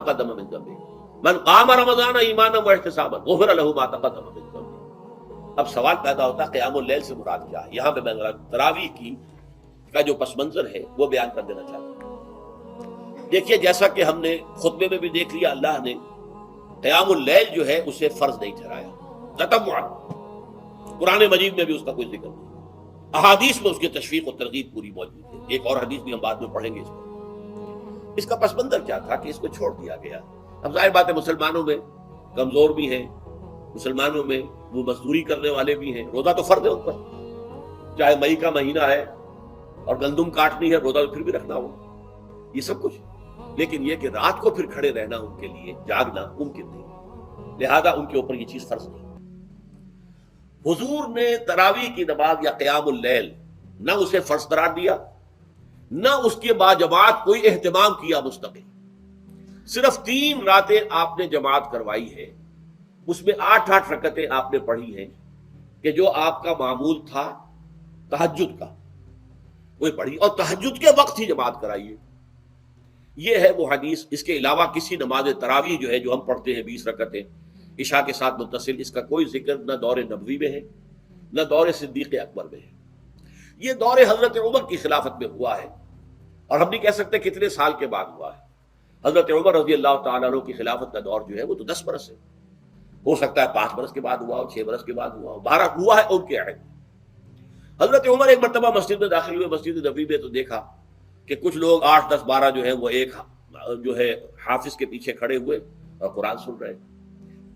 تقدم من ذنبه من قام رمضان ایمانا واحتسابا غفر له ما تقدم من ذنبه۔ اب سوال پیدا ہوتا ہے قیام اللیل سے مراد کیا ہے؟ یہاں پہ میں تراویح کی کا جو پس منظر ہے وہ بیان کر دینا چاہتا ہوں۔ دیکھیے جیسا کہ ہم نے خطبے میں بھی دیکھ لیا، اللہ نے قیام اللیل جو ہے اسے فرض نہیں ٹھہرایا تطوعا، قرآن مجید میں بھی اس کا کوئی ذکر نہیں، احادیث میں اس کی تشویق و ترغیب پوری موجود ہے۔ ایک اور حدیث بھی ہم بعد میں پڑھیں گے اس کا پس منظر کیا تھا کہ اس کو چھوڑ دیا گیا۔ اب ظاہر بات ہے مسلمانوں میں کمزور بھی ہیں، مسلمانوں میں وہ مزدوری کرنے والے بھی ہیں، روزہ تو فرض ہے ان پر، چاہے مئی کا مہینہ ہے اور گندم کاٹنی ہے، روزہ تو پھر بھی رکھنا ہوگا، یہ سب کچھ، لیکن یہ کہ رات کو پھر کھڑے رہنا ان کے لیے جاگنا ممکن نہیں، لہذا ان کے اوپر یہ چیز فرض نہیں۔ حضور نے تراویح کی نماز یا قیام اللیل نہ اسے فرض قرار دیا، نہ اس کے بعد جماعت کوئی اہتمام کیا مستقل، صرف 3 راتیں آپ نے جماعت کروائی ہے، اس میں 8 رکعتیں آپ نے پڑھی ہیں کہ جو آپ کا معمول تھا تہجد کا وہ پڑھی، اور تہجد کے وقت ہی جماعت کرائی ہے۔ یہ ہے وہ حدیث، اس کے علاوہ کسی نماز تراویح جو ہے جو ہم پڑھتے ہیں 20 رکعتیں عشاء کے ساتھ متصل، اس کا کوئی ذکر نہ دور نبوی میں ہے نہ دور صدیق اکبر میں ہے۔ یہ دور حضرت عمر کی خلافت میں ہوا ہے، اور ہم نہیں کہہ سکتے کتنے سال کے بعد ہوا ہے۔ حضرت عمر رضی اللہ تعالیٰ عنہ کی خلافت کا دور جو ہے وہ تو 10 برس ہے، ہو سکتا ہے 5 برس کے بعد ہوا ہو، 6 برس کے بعد ہوا ہو، 12 ہوا ہے ان کے عہد۔ حضرت عمر ایک مرتبہ مسجد میں داخل ہوئے، مسجد نبوی میں، تو دیکھا کہ کچھ لوگ 8 10 12 جو ہے وہ ایک جو ہے حافظ کے پیچھے کھڑے ہوئے اور قرآن سن رہے،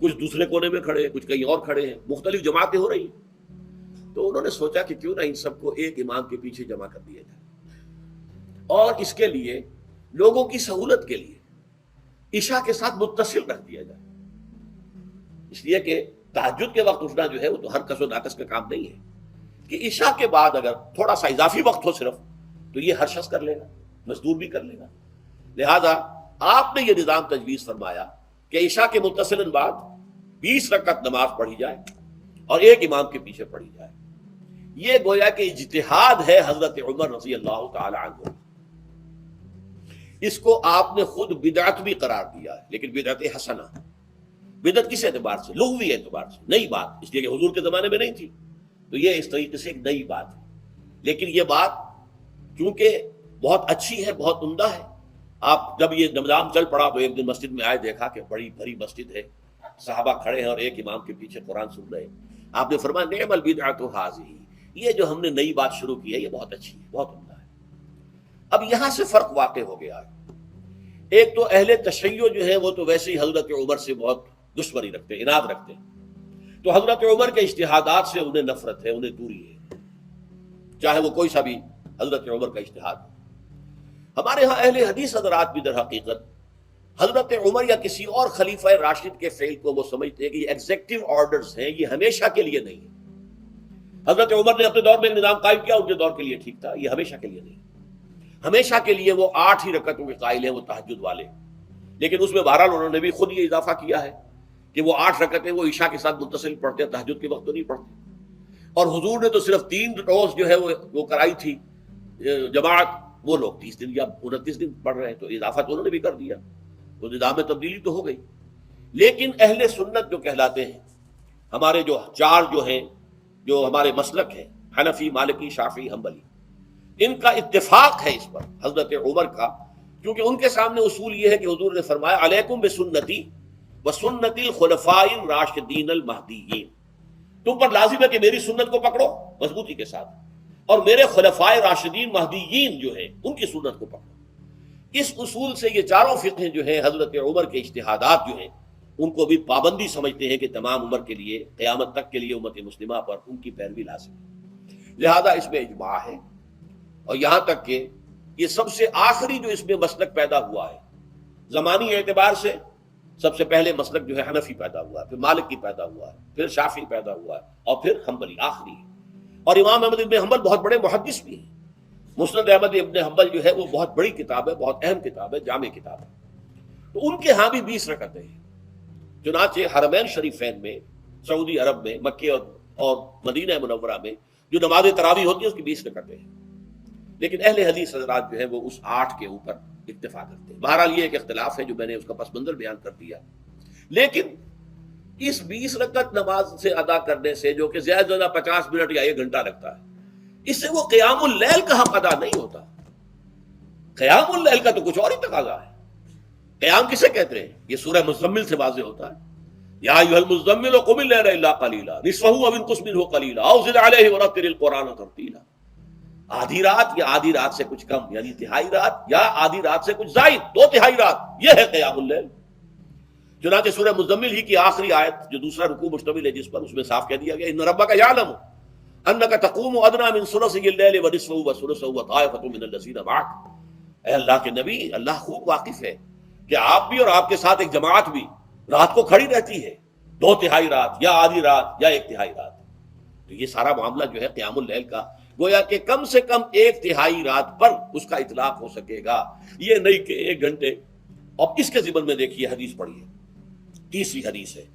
کچھ دوسرے کونے میں کھڑے ہیں، کچھ کہیں اور کھڑے ہیں، مختلف جماعتیں ہو رہی ہیں۔ تو انہوں نے سوچا کہ کیوں نہ ان سب کو ایک امام کے پیچھے جمع کر دیا جائے، اور اس کے لیے لوگوں کی سہولت کے لیے عشاء کے ساتھ متصل رکھ دیا جائے، اس لیے کہ تہجد کے وقت اٹھنا جو ہے وہ تو ہر کس و ناقص کا کام نہیں ہے، کہ عشاء کے بعد اگر تھوڑا سا اضافی وقت ہو صرف تو یہ ہر شخص کر لے گا، مزدور بھی کر لے گا۔ لہذا آپ نے یہ نظام تجویز فرمایا کہ عشاء کے متصل بعد 20 رکعت نماز پڑھی جائے اور ایک امام کے پیچھے پڑھی جائے۔ یہ گویا کہ اجتہاد ہے حضرت عمر رضی اللہ تعالی عنہ، اس کو آپ نے خود بدعت بھی قرار دیا ہے، لیکن بدعت حسنہ۔ بدعت کس اعتبار سے؟ لغوی اعتبار سے، نئی بات، اس لیے کہ حضور کے زمانے میں نہیں تھی، تو یہ اس طریقے سے ایک نئی بات ہے، لیکن یہ بات چونکہ بہت اچھی ہے، بہت عمدہ ہے۔ آپ جب یہ نظام چل پڑا تو ایک دن مسجد میں آئے، دیکھا کہ بڑی بھری مسجد ہے، صحابہ کھڑے ہیں اور ایک امام کے پیچھے قرآن سن رہے ہیں۔ آپ نے فرمایا نعم البدعۃ ھذہ، یہ جو ہم نے نئی بات شروع کی ہے یہ بہت اچھی ہے، بہت عمدہ ہے۔ اب یہاں سے فرق واقع ہو گیا ہے۔ ایک تو اہل تشیع جو ہے وہ تو ویسے ہی حضرت عمر سے بہت دشمنی رکھتے ہیں، عناد رکھتے ہیں، تو حضرت عمر کے اجتہادات سے انہیں نفرت ہے، انہیں دوری ہے، چاہے وہ کوئی سا بھی حضرت عمر کا اجتہاد ہو۔ ہمارے ہاں اہل حدیث حضرات بھی در حقیقت حضرت عمر یا کسی اور خلیفہ راشد کے فعل کو وہ سمجھتے ہیں کہ یہ ایگزیکٹو آرڈرز ہیں، یہ ہمیشہ کے لیے نہیں ہے۔ حضرت عمر نے اپنے دور میں ایک نظام قائم کیا، ان کے دور کے لیے ٹھیک تھا، یہ ہمیشہ کے لیے نہیں۔ ہمیشہ کے لیے وہ 8 ہی رکعتوں کے قائل ہیں، وہ تہجد والے، لیکن اس میں بہرحال انہوں نے بھی خود یہ اضافہ کیا ہے کہ وہ 8 رکعتیں وہ عشاء کے ساتھ متصل پڑھتے ہیں، تہجد کے وقت تو نہیں پڑھتے۔ اور حضور نے تو صرف 3 روز جو ہے وہ کرائی تھی جماعت، وہ لوگ 30 دن یا 29 دن پڑھ رہے ہیں، تو اضافہ تو انہوں نے بھی کر دیا، تو نظام میں تبدیلی تو ہو گئی۔ لیکن اہل سنت جو کہلاتے ہیں، ہمارے جو 4 جو ہیں، جو ہمارے مسلک ہیں، حنفی، مالکی، شافعی، حنبلی، ان کا اتفاق ہے اس پر حضرت عمر کا، کیونکہ ان کے سامنے اصول یہ ہے کہ حضور نے فرمایا علیکم بسنتی وسنت الخلفاء الراشدین المہدیین، تم پر لازم ہے کہ میری سنت کو پکڑو مضبوطی کے ساتھ، اور میرے خلفاء راشدین مہدیین جو ہیں ان کی سنت کو پکڑو۔ اس اصول سے یہ 4 فقہ جو ہیں حضرت عمر کے اجتہادات جو ہیں ان کو بھی پابندی سمجھتے ہیں کہ تمام عمر کے لیے، قیامت تک کے لیے امت مسلمہ پر ان کی پیروی لازم ہے، لہذا اس میں اجماع ہے۔ اور یہاں تک کہ یہ سب سے آخری جو اس میں مسلک پیدا ہوا ہے زمانی اعتبار سے، سب سے پہلے مسلک جو ہے حنفی پیدا ہوا ہے، پھر مالکی پیدا ہوا ہے، پھر شافعی پیدا ہوا ہے، اور پھر حنبلی آخری ہے۔ اور امام احمد ابن حنبل بہت بڑے محدث بھی ہیں، مسند احمد ابن حنبل جو ہے وہ بہت بڑی کتاب ہے، بہت اہم کتاب ہے، جامع کتاب ہے، تو ان کے ہاں بھی 20 رکعتیں ہیں۔ چنانچہ حرمین شریفین میں، سعودی عرب میں، مکے اور مدینہ منورہ میں جو نماز تراویح ہوتی ہے اس کی 20 رکعتیں ہیں، لیکن اہل حدیث حضرات جو ہے وہ اس 8 کے اوپر اکتفا کرتے ہیں. بہرحال یہ ایک اختلاف ہے جو میں نے اس کا پس منظر بیان کر دیا. لیکن اس 20 رکعت نماز سے ادا کرنے سے جو کہ زیادہ سے زیادہ 50 منٹ یا 1 گھنٹہ لگتا ہے، اس سے وہ قیام اللیل کا حق ادا نہیں ہوتا. قیام اللیل کا تو کچھ اور ہی تقاضا ہے. قیام کسے کہتے ہیں؟ یہ سورہ مزمل سے واضح ہوتا ہے. یا ایھا المزمل قم اللیل الا قلیلا نصفہ او انقص منہ قلیلا او زد علیہ ورتل القرآن ترتیلا. آدھی رات یا آدھی رات سے کچھ کم، یعنی تہائی رات یا آدھی رات سے کچھ زائد، 2/3 رات، یہ ہے قیام اللیل. چنانچہ سورہ مزمل ہی کی آخری آیت جو دوسرا رکوع مشتمل ہے جس پر، اس میں صاف کہہ دیا گیا ان ربک یعلم انک تقوم ادنی من ثلثی اللیل ونصفہ وثلثہ وطائفۃ من الذین معک. اے اللہ کے نبی، اللہ خوب واقف ہے کہ آپ بھی اور آپ کے ساتھ ایک جماعت بھی رات کو کھڑی رہتی ہے، 2/3 رات یا آدھی رات یا 1/3 رات. تو یہ سارا معاملہ جو ہے قیام اللیل کا، گویا کہ کم سے کم 1/3 رات پر اس کا اطلاق ہو سکے گا، یہ نہیں کہ 1 گھنٹے. اب اس کے ضمن میں دیکھیے حدیث پڑھیے، تیسری حدیث ہے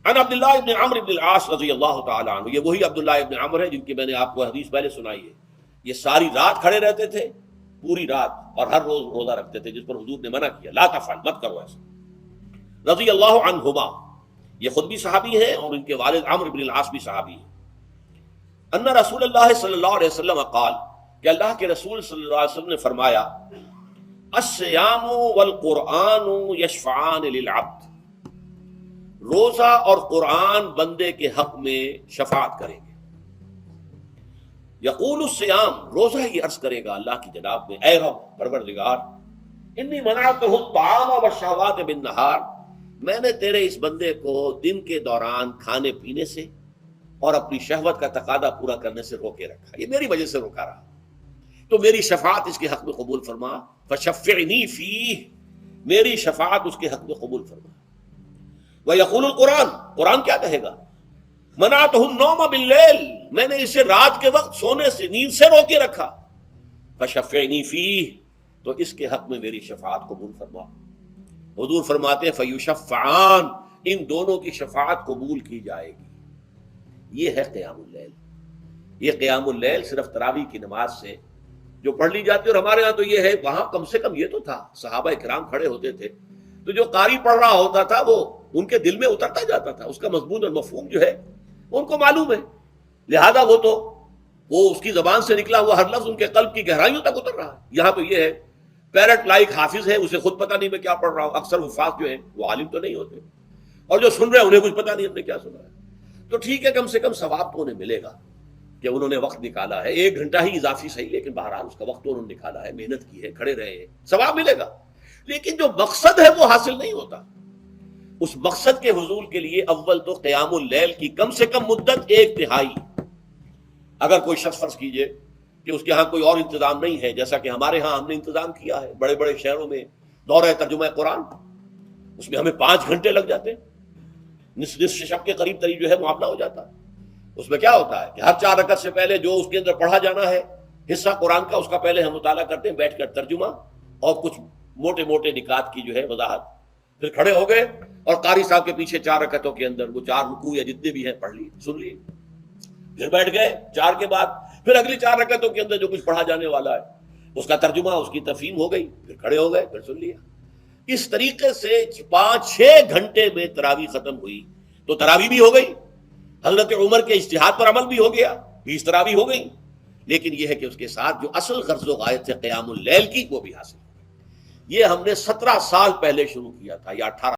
عن عبداللہ ابن عمرو بن العاص رضی اللہ تعالی عنہ. یہ وہی عبداللہ ابن عمرو ہے جن کی میں نے آپ کو حدیث پہلے سنائی ہے. یہ ساری رات کھڑے رہتے تھے، پوری رات، اور ہر روز روزہ رکھتے تھے، جس پر حضور نے منع کیا، لا تفعل، مت کرو ایسا. رضی اللہ عنہما، یہ خود بھی صحابی ہیں اور ان کے والد عمرو بن العاص بھی صحابی ہیں. ان رسول اللہ صلی اللہ علیہ وسلم قال، کہ اللہ کے رسول صلی اللہ علیہ وسلم نے فرمایا الصیام والقرآن یشفعان للعبد. روزہ اور قرآن بندے کے حق میں شفاعت کریں گے. یقول الصیام، روزہ ہی عرض کرے گا اللہ کی جناب میں، اے رب پروردگار، انی منعتہ الطعام والشہوات بالنہار، میں نے تیرے اس بندے کو دن کے دوران کھانے پینے سے اور اپنی شہوت کا تقاضا پورا کرنے سے روکے رکھا، یہ میری وجہ سے روکا رہا، تو میری شفاعت اس کے حق میں قبول فرما. فشفعنی فیہ، میری شفاعت اس کے حق میں قبول فرما. وَيَقُولُ القرآن، قرآن کیا کہے گا؟ مَنَعْتُهُ النَّوْمَ بِاللَّيْلِ، میں نے اسے رات کے وقت سونے سے، نیند سے روکے رکھا. فشفعنی فیہ، تو اس کے حق میں میری شفاعت قبول فرما. حضور فرماتے ہیں فیشفعان، ان دونوں کی شفاعت قبول کی جائے گی. یہ ہے قیام اللیل. یہ قیام اللیل صرف تراویح کی نماز سے جو پڑھ لی جاتی ہے، اور ہمارے ہاں تو یہ ہے، وہاں کم سے کم یہ تو تھا، صحابہ کرام کھڑے ہوتے تھے تو جو قاری پڑھ رہا ہوتا تھا وہ ان کے دل میں اترتا جاتا تھا، اس کا مضمون اور مفہوم جو ہے ان کو معلوم ہے، لہذا وہ اس کی زبان سے نکلا ہوا ہر لفظ ان کے قلب کی گہرائیوں تک اتر رہا ہے. یہاں تو یہ ہے پیرٹ لائک حافظ ہے، اسے خود پتہ نہیں میں کیا پڑھ رہا ہوں. اکثر حفاظ جو ہیں وہ عالم تو نہیں ہوتے، اور جو سن رہے ہیں انہیں کچھ پتہ نہیں ہم نے کیا سنا ہے. تو ٹھیک ہے، کم سے کم ثواب تو انہیں ملے گا کہ انہوں نے وقت نکالا ہے، 1 گھنٹہ ہی اضافی صحیح، لیکن بہرحال اس کا وقت تو انہوں نے نکالا ہے، محنت کی ہے، کھڑے رہے ہیں، ثواب ملے گا. لیکن جو مقصد ہے وہ حاصل نہیں ہوتا. اس مقصد کے حصول کے لیے اول تو قیام اللیل کی کم سے کم مدت 1/3. اگر کوئی شخص فرض کیجئے کہ اس کے ہاں کوئی اور انتظام نہیں ہے، جیسا کہ ہمارے ہاں ہم نے انتظام کیا ہے بڑے بڑے شہروں میں دورہ ترجمہ قرآن، اس میں ہمیں 5 گھنٹے لگ جاتے ہیں، نصف شب کے قریب ترین جو ہے معاملہ ہو جاتا ہے. اس میں کیا ہوتا ہے کہ ہر 4 رکعت سے پہلے جو اس کے اندر پڑھا جانا ہے حصہ قرآن کا، اس کا پہلے ہم مطالعہ کرتے ہیں بیٹھ کر، ترجمہ اور کچھ موٹے موٹے نکات کی جو ہے وضاحت. پھر کھڑے ہو گئے اور قاری صاحب کے پیچھے 4 رکعتوں کے اندر وہ 4 رکوع یا جتنے بھی ہیں پڑھ لی، سن لی، پھر بیٹھ گئے. 4 کے بعد پھر اگلی 4 رکعتوں کے اندر جو کچھ پڑھا جانے والا ہے اس کا ترجمہ، اس کی تفہیم ہو گئی، پھر کھڑے ہو گئے، پھر سن لیا. اس طریقے سے 5-6 گھنٹے میں تراویح ختم ہوئی. تو تراویح بھی ہو گئی، حضرت عمر کے اجتہاد پر عمل بھی ہو گیا، 20 تراویح ہو گئی. لیکن یہ ہے کہ اس کے ساتھ جو اصل غرض و غایت ہے قیام اللیل کی، وہ بھی حاصل. یہ ہم نے 17 سال پہلے شروع کیا تھا یا 18